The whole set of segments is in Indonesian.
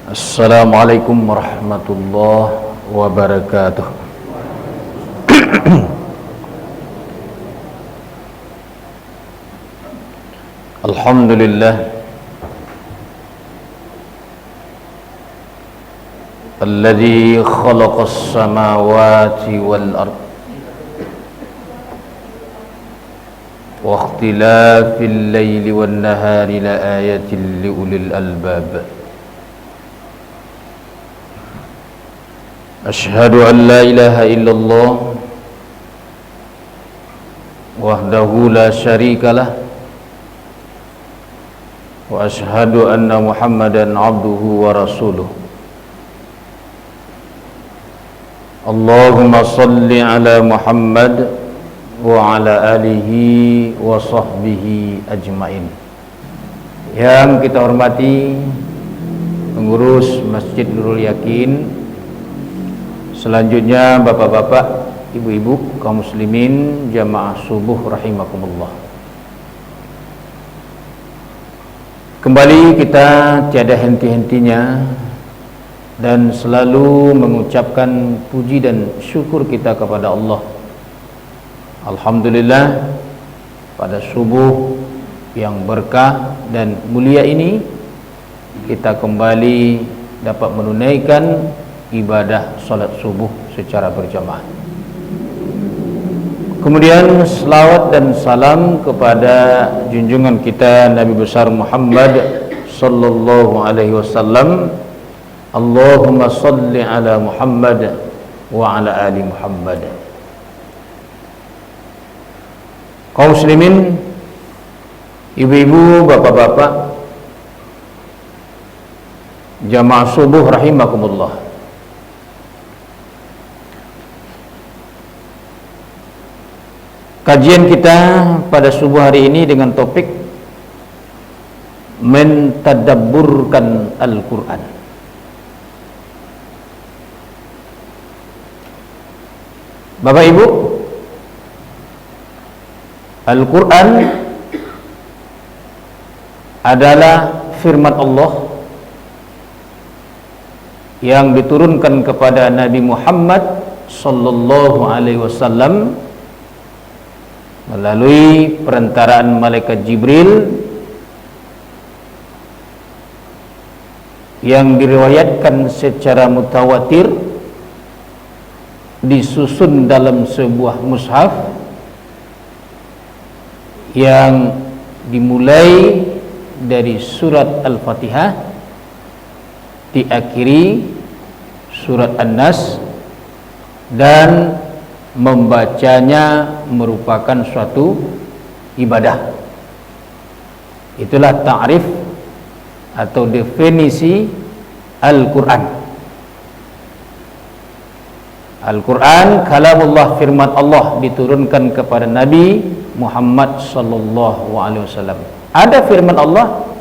Assalamualaikum warahmatullahi wabarakatuh. Alhamdulillah alladzi khalaqas samawati wal ard wa ikhtilafil laili wan nahari la ayatin liulil albab. Ashhadu an la ilaha illallah wahdahu la syarikalah wa ashhadu anna Muhammadan abduhu wa rasuluh. Allahumma salli ala Muhammad wa ala alihi wa sahbihi ajmain. Yang kita hormati pengurus Masjid Nurul Yakin, selanjutnya bapak-bapak, ibu-ibu, kaum muslimin, jamaah subuh rahimakumullah. Kembali kita tiada henti-hentinya dan selalu mengucapkan puji dan syukur kita kepada Allah. Alhamdulillah, pada subuh yang berkah dan mulia ini kita kembali dapat menunaikan ibadah salat subuh secara berjamaah. Kemudian selawat dan salam kepada junjungan kita Nabi besar Muhammad sallallahu alaihi wasallam. Allahumma salli ala Muhammad wa ala ali Muhammad. Kaum muslimin, ibu-ibu, bapak-bapak, jamaah subuh rahimakumullah. Kajian kita pada subuh hari ini dengan topik mentadabburkan Al-Quran. Bapak Ibu, Al-Quran adalah firman Allah yang diturunkan kepada Nabi Muhammad sallallahu alaihi wasallam melalui perantaraan malaikat Jibril, yang diriwayatkan secara mutawatir, disusun dalam sebuah mushaf yang dimulai dari surat Al-Fatihah, diakhiri surat An-Nas, dan membacanya merupakan suatu ibadah. Itulah ta'rif atau definisi Al-Quran. Al-Quran kalamullah, firman Allah, diturunkan kepada Nabi Muhammad sallallahu alaihi wasallam. Ada firman Allah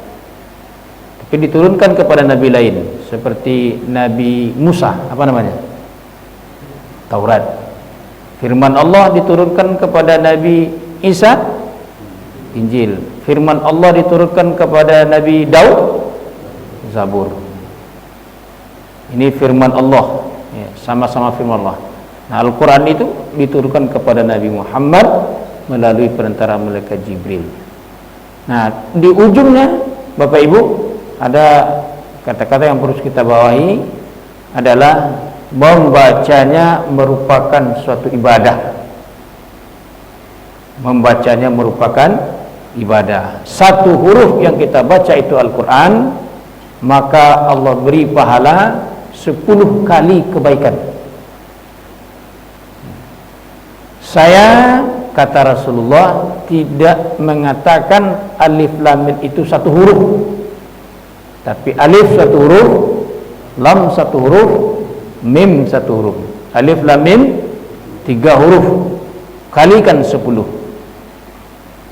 tapi diturunkan kepada nabi lain, seperti Nabi Musa, apa namanya? Taurat. Firman Allah diturunkan kepada Nabi Isa, Injil. Firman Allah diturunkan kepada Nabi Daud, Zabur. Ini firman Allah, ya, sama-sama firman Allah. Nah, Al-Quran itu diturunkan kepada Nabi Muhammad melalui perantara malaikat Jibril. Nah, di ujungnya Bapak Ibu ada kata-kata yang perlu kita bawahi, adalah membacanya merupakan suatu ibadah. Membacanya merupakan ibadah. Satu huruf yang kita baca itu Al-Quran, maka Allah beri pahala 10 kali kebaikan. Saya, kata Rasulullah, tidak mengatakan alif lam mim itu satu huruf, tapi alif satu huruf, lam satu huruf, mim satu huruf. Alif lam mim 3 huruf, kalikan 10,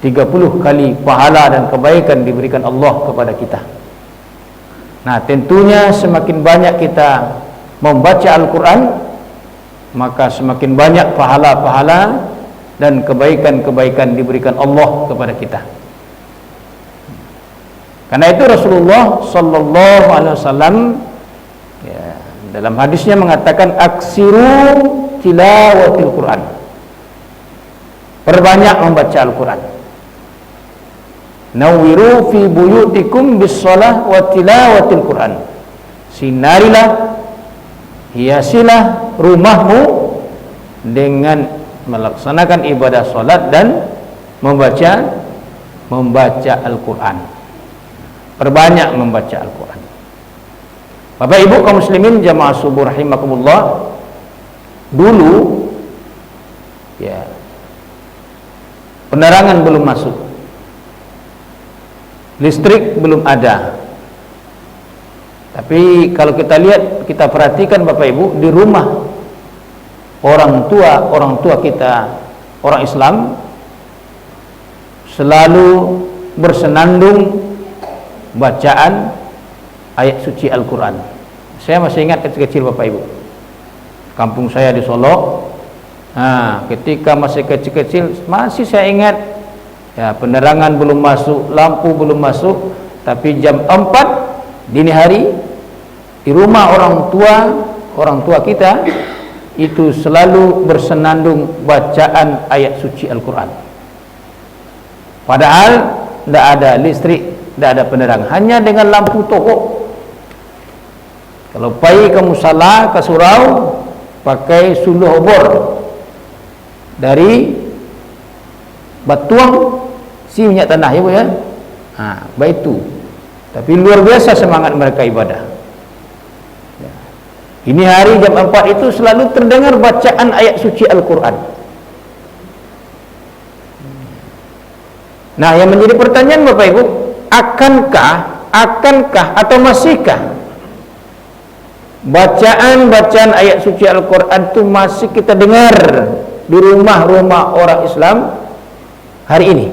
30 kali pahala dan kebaikan diberikan Allah kepada kita. Nah, tentunya semakin banyak kita membaca Al-Quran, maka semakin banyak pahala-pahala dan kebaikan-kebaikan diberikan Allah kepada kita. Karena itu Rasulullah sallallahu alaihi wasallam Dalam hadisnya mengatakan aksiru tilawatil Quran. Perbanyak membaca Al-Quran. Nawwiru fi buyutikum bis-shalah wa tilawatil Quran. Sinarilah, hiasilah rumahmu dengan melaksanakan ibadah salat dan membaca Al-Quran. Perbanyak membaca Al-Quran. Bapak Ibu kaum muslimin jamaah subuh rahimakumullah, dulu ya penerangan belum masuk, listrik belum ada. Tapi kalau kita lihat, kita perhatikan Bapak Ibu, di rumah orang tua kita, orang Islam, selalu bersenandung bacaan ayat suci Al-Quran. Saya masih ingat kecil-kecil Bapak Ibu, kampung saya di Solo. Nah, ketika masih kecil-kecil, masih saya ingat ya, penerangan belum masuk, lampu belum masuk, tapi jam 4 dini hari di rumah orang tua kita itu selalu bersenandung bacaan ayat suci Al-Quran. Padahal tidak ada listrik, tidak ada penerangan, hanya dengan lampu toko. Kalau pergi ke musala, ke surau, pakai suluh obor dari batuang si minyak tanah ya Bu ya. Baitu. Tapi luar biasa semangat mereka ibadah. Ya. Ini hari jam 4 itu selalu terdengar bacaan ayat suci Al-Quran. Nah, yang menjadi pertanyaan Bapak Ibu, akankah atau masihkah bacaan ayat suci Al-Quran itu masih kita dengar di rumah-rumah orang Islam hari ini?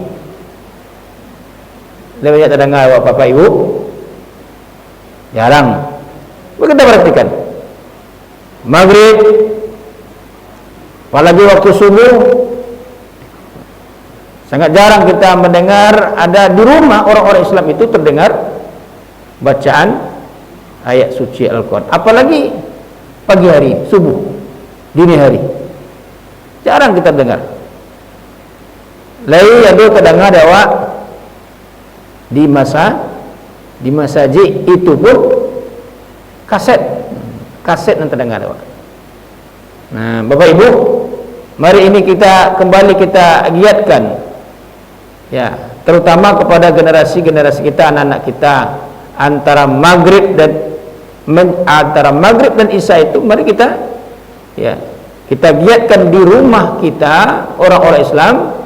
Lebih banyak terdengar Bapak Ibu? Jarang. Kita perhatikan maghrib, apalagi waktu subuh, sangat jarang kita mendengar ada di rumah orang-orang Islam itu terdengar bacaan ayat suci Al-Quran. Apalagi pagi hari, subuh, dini hari, jarang kita dengar. Lain ada terdengar dakwah di masjid itu pun kaset yang terdengar dakwah. Nah, Bapak Ibu, mari ini kita kembali kita giatkan ya, terutama kepada generasi kita, anak-anak kita, antara maghrib dan isya itu mari kita giatkan di rumah kita orang-orang Islam,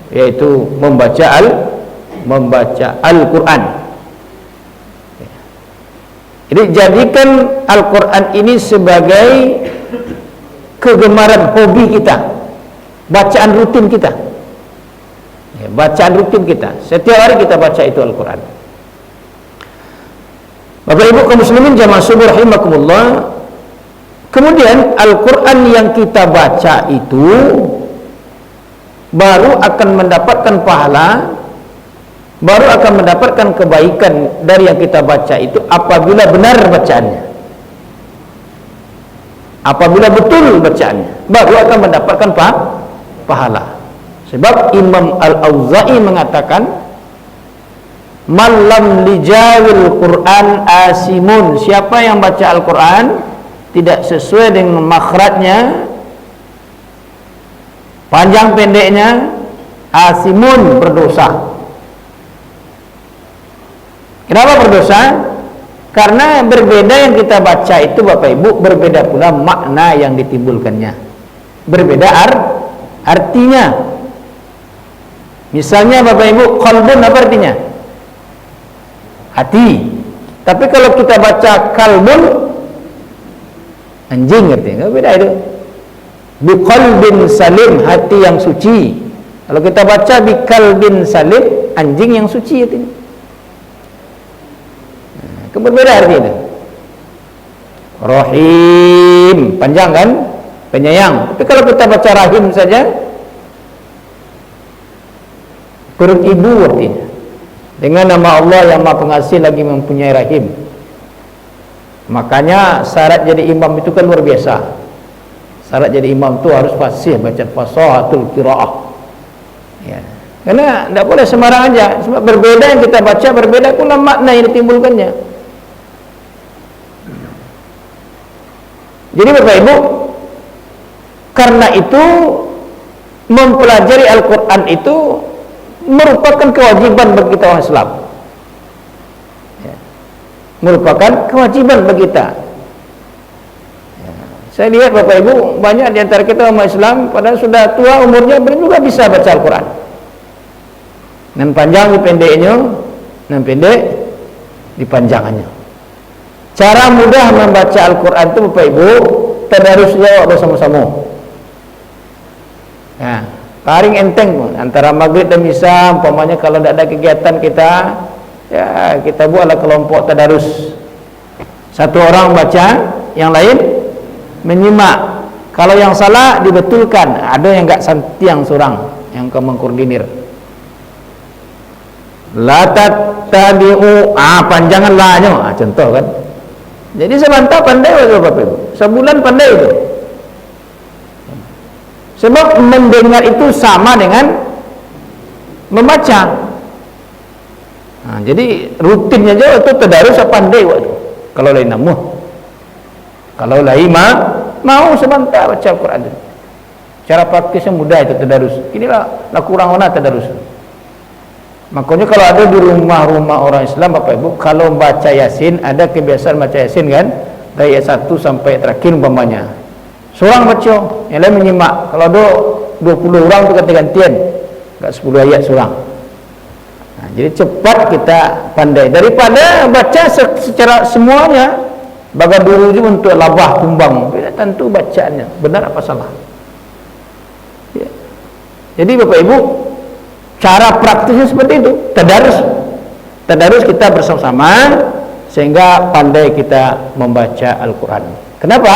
yaitu membaca Al-Quran. Jadi jadikan Al-Quran ini sebagai kegemaran hobi kita, bacaan rutin kita. Bacaan rutin kita, setiap hari kita baca itu Al-Quran. Bapak Ibu kaum muslimin jamaah subuh rahimakumullah, kemudian Al-Quran yang kita baca itu baru akan mendapatkan pahala, baru akan mendapatkan kebaikan dari yang kita baca itu apabila benar bacaannya, apabila betul bacaannya, baru akan mendapatkan pahala. Sebab Imam Al-Auza'i mengatakan, man lam lijawil Quran asimun, siapa yang baca Al-Quran tidak sesuai dengan makhrajnya, panjang pendeknya, asimun, berdosa. Kenapa berdosa? Karena berbeda yang kita baca itu Bapak Ibu, berbeda pula makna yang ditimbulkannya, berbeda artinya. Misalnya Bapak Ibu, qalbun apa artinya? Hati. Tapi kalau kita baca kalbun, anjing artinya, beda itu. Biqalbin salim, hati yang suci. Kalau kita baca biqalbin salim, anjing yang suci artinya. Berbeda arti itu. Rahim, panjang kan? Penyayang. Tapi kalau kita baca rahim saja, perut ibu artinya. Dengan nama Allah yang Maha Pengasih lagi mempunyai rahim. Makanya syarat jadi imam itu kan luar biasa. Syarat jadi imam itu harus fasih, baca fasahatul qiraah. Ya. Karena tidak boleh sembarang aja, sebab berbeda yang kita baca, berbeda pula makna yang ditimbulkannya. Jadi Bapak Ibu, karena itu mempelajari Al-Quran itu merupakan kewajiban bagi kita orang Islam. Ya. Merupakan kewajiban bagi kita. Ya. Saya lihat Bapak Ibu, banyak di antara kita umat Islam padahal sudah tua umurnya juga bisa baca Al-Quran. Nan panjang dipendeknya, nan pendek dipanjangannya. Cara mudah membaca Al-Quran itu Bapak Ibu, tadarus jawab bersama-sama. Ya, paling enteng pun antara maghrib dan isya, umpamanya kalau tidak ada kegiatan kita, ya kita buatlah kelompok tadarus. Satu orang baca, yang lain menyimak. Kalau yang salah dibetulkan, ada yang enggak santiang seorang yang mengkoordinir. La tattabi'u, panjangan lahnya, contoh kan. Jadi sebentar pandai Bapak Ibu, sebulan pandai itu. Sebab mendengar itu sama dengan membaca. Nah, jadi rutinnya aja itu tadarus pandai waktu. Kalau lain namuh, kalau lain mau sebentar baca Al-Quran. Cara praktisnya mudah itu tadarus. Inilah kurang mana tadarus. Makanya kalau ada di rumah-rumah orang Islam Bapak Ibu, kalau baca Yasin, ada kebiasaan baca Yasin kan, dari ayat 1 sampai terakhir umpamanya. Seorang baca, yang lain menyimak. Kalau ada 20 orang itu ganti-gantian, enggak 10 ayat seorang. Nah, jadi cepat kita pandai daripada baca secara semuanya. Baga dulu itu untuk labah kumbang. Tentu bacaannya benar apa salah. Ya. Jadi Bapak Ibu, cara praktisnya seperti itu, tadarus kita bersama-sama sehingga pandai kita membaca Al-Quran. Kenapa?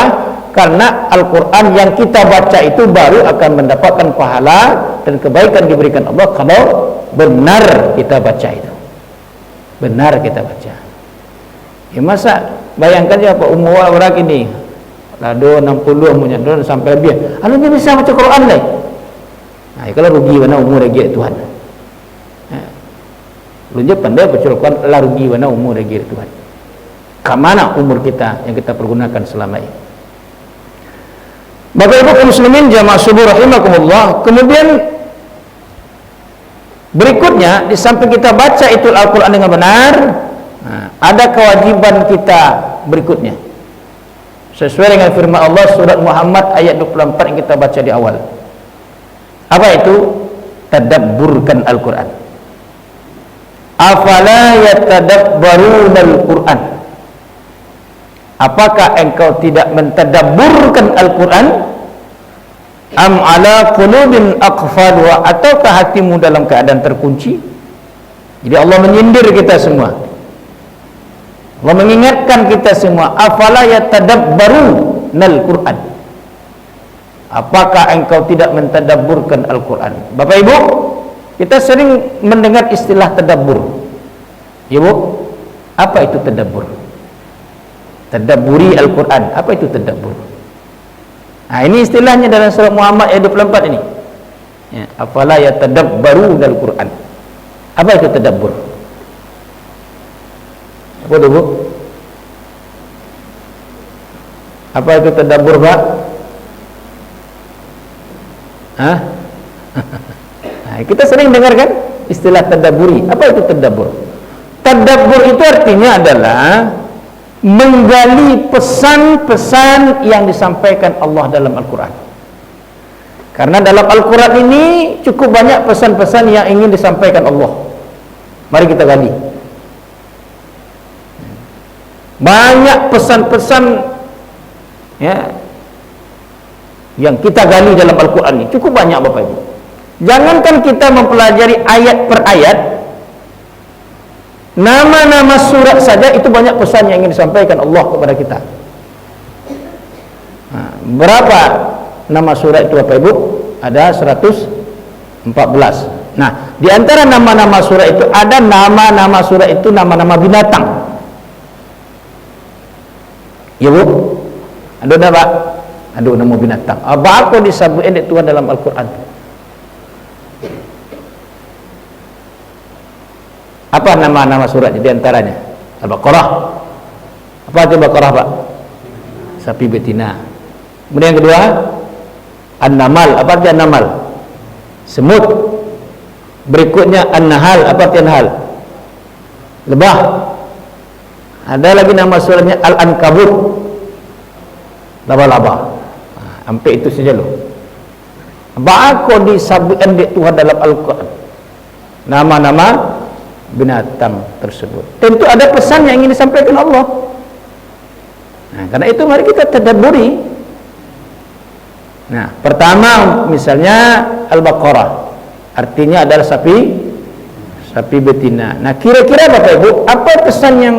Karena Al-Quran yang kita baca itu baru akan mendapatkan pahala dan kebaikan diberikan Allah kalau benar kita baca itu, benar kita baca. Ya masa bayangkan ya Pak, umur orang ini lado 60 umurnya sampai lebih, lalu dia bisa baca Quran lagi. Nah, kalau rugi mana umur lagi Tuhan. Lu je pandai baca Al-Quran, lah rugi mana umur lagi Tuhan. Kamana umur kita yang kita pergunakan selama ini. Bapak Ibu kaum muslimin jamaah subuh rahimakumullah. Kemudian berikutnya, di samping kita baca itu Al-Quran dengan benar, ada kewajiban kita berikutnya sesuai dengan firman Allah surat Muhammad ayat 24 yang kita baca di awal. Apa itu? Tadabburkan Al-Quran. Afala yatadabbaruna Al-Quran. Apakah engkau tidak mentadabburkan Al-Quran? Am ala qulubin aqfalwa, ataukah hatimu dalam keadaan terkunci? Jadi Allah menyindir kita semua, Allah mengingatkan kita semua, afala yatadabbaruna Al-Quran. Apakah engkau tidak mentadabburkan Al-Quran? Bapak Ibu, kita sering mendengar istilah tadabbur. Ya Bu, apa itu tadabbur? Tadabburi Al-Quran, apa itu tadabbur? Nah, ini istilahnya dalam surah Muhammad ayat 24 ini. Ya, afala yatadabbaruna Al-Quran. Apa itu tadabbur? Apa itu Bu? Apa itu tadabbur Pak? Hah? Nah, kita sering dengar kan istilah tadabburi. Apa itu tadabbur? Tadabbur itu artinya adalah menggali pesan-pesan yang disampaikan Allah dalam Al-Quran. Karena dalam Al-Quran ini cukup banyak pesan-pesan yang ingin disampaikan Allah. Mari kita gali. Banyak pesan-pesan ya, yang kita gali dalam Al-Quran ini cukup banyak Bapak Ibu. Jangankan kita mempelajari ayat per ayat, nama-nama surat saja itu banyak pesan yang ingin disampaikan Allah kepada kita. Nah, berapa nama surat itu Bapak Ibu? Ada 114. Nah, di antara nama-nama surat itu ada nama-nama surat itu nama-nama binatang. Ya bu, ada apa? Ada nama binatang. Apa aku disebutkan oleh Tuhan dalam Al-Quran? Apa nama-nama suratnya di antaranya? Al-Baqarah. Apa itu Baqarah, Pak? Sapi betina. Kemudian yang kedua, An-Namal. Apa arti An-Namal? Semut. Berikutnya An-Nahal. Apa arti An-Nahal? Lebah. Ada lagi nama suratnya Al-Ankabut. Laba-laba. Sampai itu saja loh. Bako disebutkan di Tuhan dalam Al-Quran nama-nama binatang tersebut. Tentu ada pesan yang ingin disampaikan Allah. Nah, karena itu mari kita tadabburi. Nah, pertama misalnya Al-Baqarah, artinya adalah sapi betina. Nah, kira-kira Bapak Ibu, apa pesan yang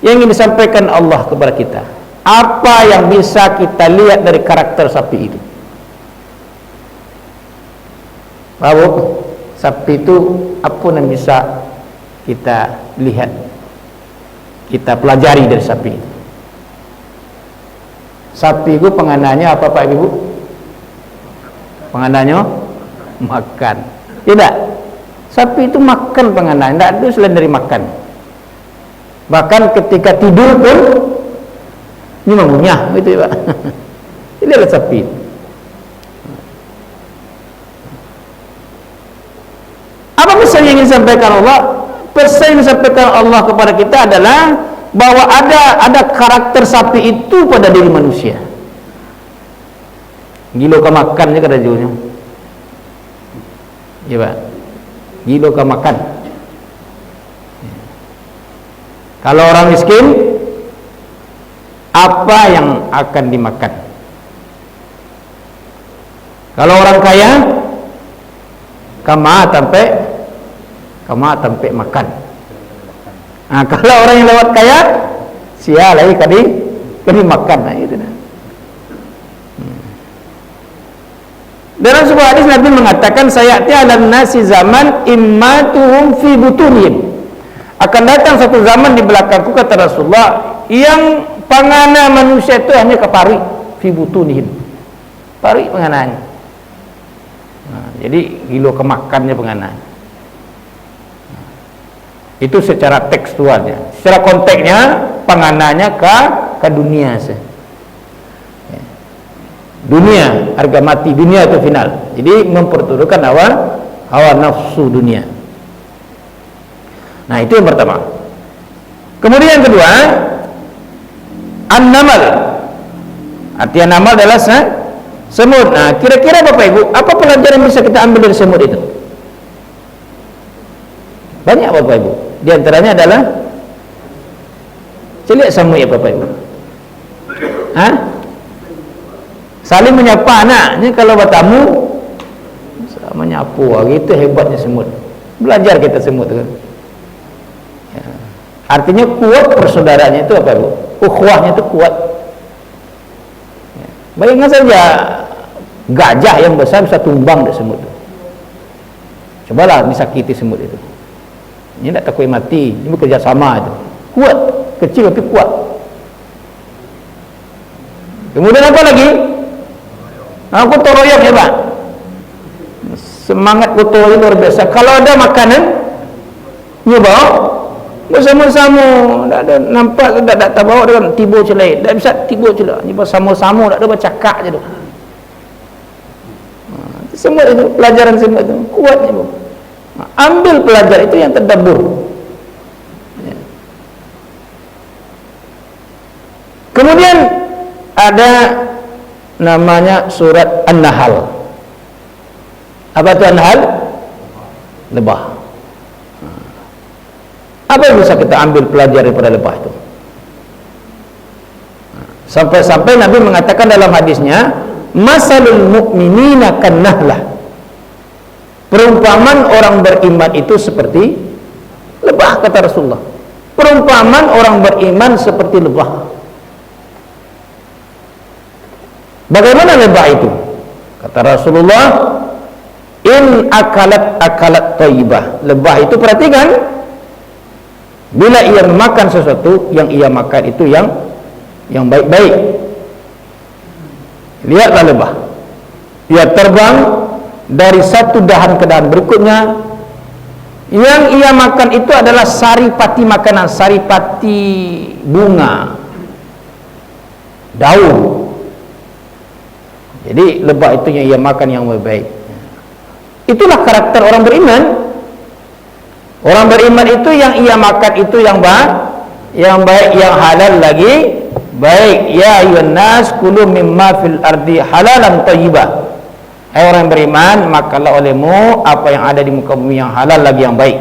ingin disampaikan Allah kepada kita? Apa yang bisa kita lihat dari karakter sapi itu? Bapak, sapi itu apa yang bisa kita lihat, kita pelajari dari sapi itu? Sapi itu penganannya apa Pak Ibu? Penganannya makan. Tidak. Sapi itu makan penganannya, tidak ada selain dari makan. Bahkan ketika tidur pun ini mengunyah, gitu ya Pak. Ini adalah sapi. Apa pesan yang ingin disampaikan Allah? Pesan yang disampaikan Allah kepada kita adalah bahwa ada karakter sapi itu pada diri manusia. Gilo ka makannya kata judulnya. Ya Pak. Gilo ka makan. Kalau orang miskin, apa yang akan dimakan? Kalau orang kaya, kama tampe makan. Nah, kalau orang yang lewat kaya, sia lagi kadi makan. Nah, itu nah. Dalam sebuah hadis Nabi mengatakan, sayati 'alan nasi zaman immatuhum fi butunihim. Akan datang satu zaman di belakangku, kata Rasulullah, yang pangana manusia itu hanya kepari fi butunihim. Pari pengananya. Nah, jadi gilo kemakannya pengananya. Itu secara tekstualnya. Secara konteksnya panganannya ke dunia sih. Dunia, harga mati dunia itu final. Jadi memperturutkan hawa nafsu dunia. Nah, itu yang pertama. Kemudian yang kedua, an-namal. Arti an-namal adalah semut. Nah, kira-kira Bapak Ibu, apa pelajaran bisa kita ambil dari semut itu? Banyak Bapak Ibu. Di antaranya adalah lihat semut ya Bapak Ibu. Hah? Saling menyapa anaknya kalau bertamu, menyapu. Gitu hebatnya semut. Belajar kita semut kan. Ya. Artinya kuat persaudaranya itu apa Ibu? Ukhuwahnya itu kuat. Ya. Bayangkan saja gajah yang besar bisa tumbang dari semut. Cobalah disakiti semut itu. Ini tidak takut mati, ini bekerja sama itu. Kuat, kecil tapi kuat. Kemudian apa lagi? Aku toroyok ya Pak. Semangat gotong royong luar biasa. Kalau ada makanan, nyoba bersama-sama. Tak ada nampak, tak bawa dengan tiba celai. Tak bisa tiba celai. Nyoba sama-sama, tak ada bercakap je tu. Semua itu pelajaran semua itu kuatnya Bu. Ambil pelajaran itu yang tadabbur. Ya. Kemudian ada namanya surat An-Nahl. Apa itu An-Nahl? Lebah. Apa yang bisa kita ambil pelajaran daripada lebah itu? Sampai-sampai Nabi mengatakan dalam hadisnya, masalul mu'minina kan-nahlah. Perumpamaan orang beriman itu seperti lebah, kata Rasulullah. Perumpamaan orang beriman seperti lebah. Bagaimana lebah itu? Kata Rasulullah, in akalat thayyibah. Lebah itu perhatikan, bila ia makan sesuatu, yang ia makan itu yang yang baik-baik. Lihatlah lebah, ia terbang dari satu dahan ke dahan berikutnya. Yang ia makan itu adalah saripati makanan, saripati bunga, daun. Jadi lebah itu yang ia makan yang baik. Itulah karakter orang beriman. Orang beriman itu yang ia makan itu yang baik, yang halal lagi baik. Ya ayyuhan nas kulu mimma fil ardi halalan thayyibah. Hai orang beriman, makanlah olehmu apa yang ada di muka bumi yang halal lagi yang baik.